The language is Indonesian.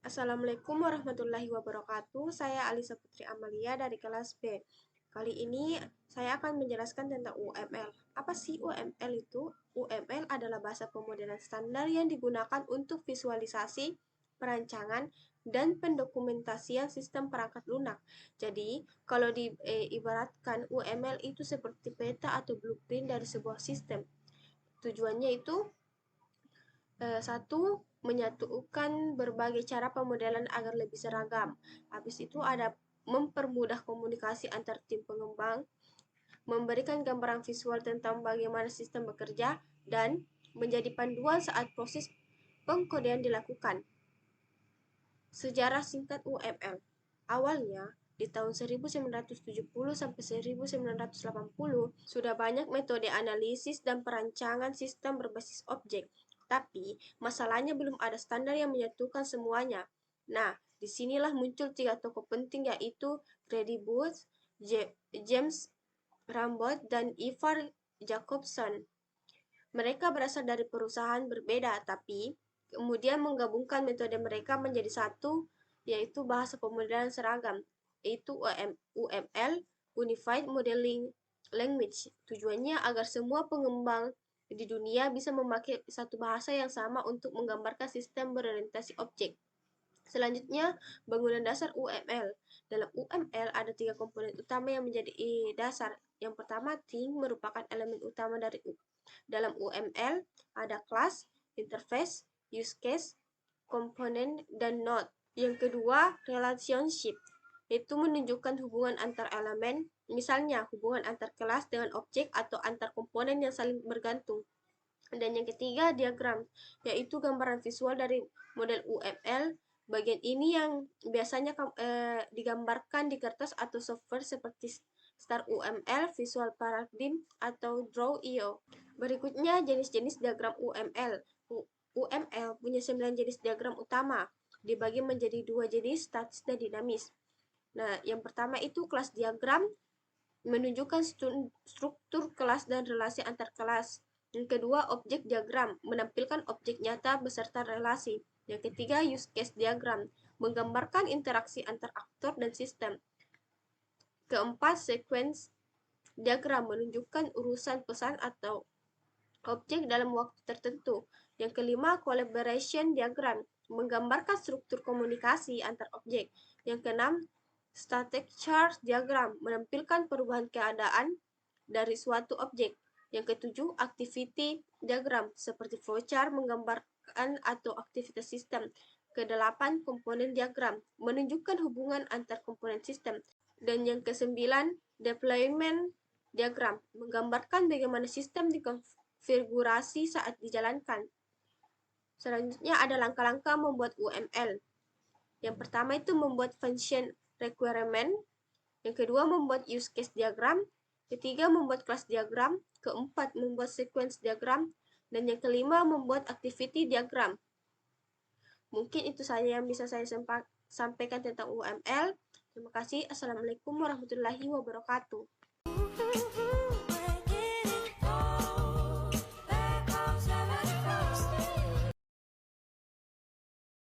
Assalamualaikum warahmatullahi wabarakatuh. Saya Alisa Putri Amalia dari kelas B. Kali ini saya akan menjelaskan tentang UML. Apa sih UML itu? UML adalah bahasa pemrograman standar yang digunakan untuk visualisasi, perancangan, dan pendokumentasian sistem perangkat lunak. Jadi, kalau diibaratkan UML itu seperti peta atau blueprint dari sebuah sistem. Tujuannya itu satu, menyatukan berbagai cara pemodelan agar lebih seragam. Habis itu ada mempermudah komunikasi antar tim pengembang, memberikan gambaran visual tentang bagaimana sistem bekerja, dan menjadi panduan saat proses pengkodean dilakukan. Sejarah singkat UML. Awalnya, di tahun 1970 sampai 1980, sudah banyak metode analisis dan perancangan sistem berbasis objek. Tapi, masalahnya belum ada standar yang menyatukan semuanya. Nah, disinilah muncul tiga tokoh penting yaitu Grady Booth, James Rambot, dan Ivar Jacobson. Mereka berasal dari perusahaan berbeda, tapi kemudian menggabungkan metode mereka menjadi satu, yaitu bahasa pemrograman seragam, yaitu UML, Unified Modeling Language. Tujuannya agar semua pengembang di dunia bisa memakai satu bahasa yang sama untuk menggambarkan sistem berorientasi objek. Selanjutnya, bangunan dasar UML. Dalam UML ada tiga komponen utama yang menjadi dasar. Yang pertama, thing merupakan elemen utama dalam UML ada kelas, interface, use case, komponen, dan node. Yang kedua, relationship, itu menunjukkan hubungan antar elemen, misalnya hubungan antar kelas dengan objek atau antar komponen yang saling bergantung. Dan yang ketiga, diagram, yaitu gambaran visual dari model UML. Bagian ini yang biasanya digambarkan di kertas atau software seperti Star UML, Visual Paradigm, atau Draw.io. Berikutnya, jenis-jenis diagram UML. UML punya 9 jenis diagram utama, dibagi menjadi dua jenis, statis dan dinamis. Nah, yang pertama itu kelas diagram, menunjukkan struktur kelas dan relasi antar kelas. Yang kedua, objek diagram, menampilkan objek nyata beserta relasi. Yang ketiga, use case diagram, menggambarkan interaksi antar aktor dan sistem. Keempat, sequence diagram, menunjukkan urusan pesan atau objek dalam waktu tertentu. Yang kelima, collaboration diagram, menggambarkan struktur komunikasi antar objek. Yang keenam, static chart diagram, menampilkan perubahan keadaan dari suatu objek. Yang ketujuh, activity diagram, seperti flowchart menggambarkan atau aktivitas sistem. Kedelapan, komponen diagram, menunjukkan hubungan antar komponen sistem. Dan yang kesembilan, deployment diagram, menggambarkan bagaimana sistem dikonfigurasi saat dijalankan. Selanjutnya ada langkah-langkah membuat UML. Yang pertama itu membuat function requirement, yang kedua membuat use case diagram, ketiga membuat class diagram, keempat membuat sequence diagram, dan yang kelima membuat activity diagram. Mungkin itu saja yang bisa saya sampaikan tentang UML. Terima kasih. Assalamualaikum warahmatullahi wabarakatuh.